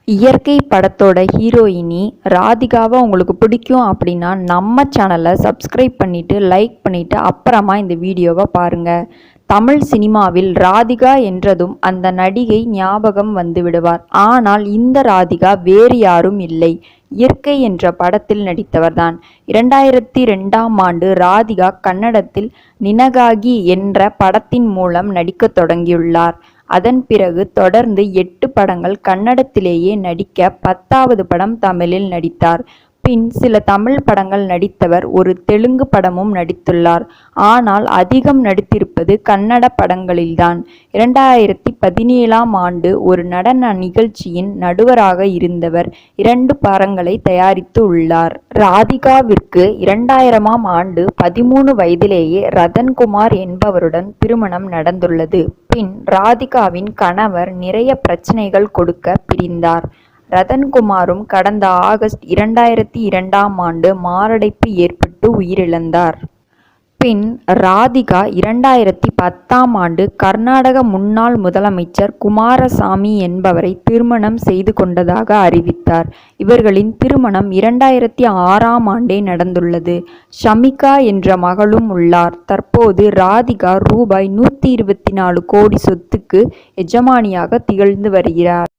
இயற்கை படத்தோட ஹீரோயினி ராதிகாவை உங்களுக்கு பிடிக்கும் அப்படின்னா நம்ம சேனலை சப்ஸ்கிரைப் பண்ணிவிட்டு லைக் பண்ணிவிட்டு அப்புறமா இந்த வீடியோவை பாருங்கள். தமிழ் சினிமாவில் ராதிகா என்றதும் அந்த நடிகை ஞாபகம் வந்து விடுவார். ஆனால் இந்த ராதிகா வேறு யாரும் இல்லை, இயற்கை என்ற படத்தில் நடித்தவர்தான். 2002ஆம் ஆண்டு ராதிகா கன்னடத்தில் நினகாகி என்ற படத்தின் மூலம் நடிக்கத் தொடங்கியுள்ளார். அதன் பிறகு தொடர்ந்து 8 படங்கள் கன்னடத்திலேயே நடிக்க 10வது படம் தமிழில் நடித்தார். பின் சில தமிழ் படங்கள் நடித்தவர். ஒரு தெலுங்கு படமும் நடித்துள்ளார். ஆனால் அதிகம் நடித்திருப்பது கன்னட படங்களில்தான். 2017ஆம் ஆண்டு ஒரு நடன நிகழ்ச்சியின் நடுவராக இருந்தவர் 2 படங்களை தயாரித்து உள்ளார். ராதிகாவிற்கு 2000ஆம் ஆண்டு 13 வயதிலேயே ரதன்குமார் என்பவருடன் திருமணம் நடந்துள்ளது. பின் ராதிகாவின் கணவர் நிறைய பிரச்சனைகள் கொடுக்க பிரிந்தார். ரதன்குமாரும் கடந்த ஆகஸ்ட் 2002ஆம் ஆண்டு மாரடைப்பு ஏற்பட்டு உயிரிழந்தார். பின் ராதிகா 2010ஆம் ஆண்டு கர்நாடக முன்னாள் முதலமைச்சர் குமாரசாமி என்பவரை திருமணம் செய்து கொண்டதாக அறிவித்தார். இவர்களின் திருமணம் 2006ஆம் ஆண்டே நடந்துள்ளது. ஷமிகா என்ற மகளும் உள்ளார். தற்போது ராதிகா ரூபாய் 124 கோடி சொத்துக்கு எஜமானியாக திகழ்ந்து வருகிறார்.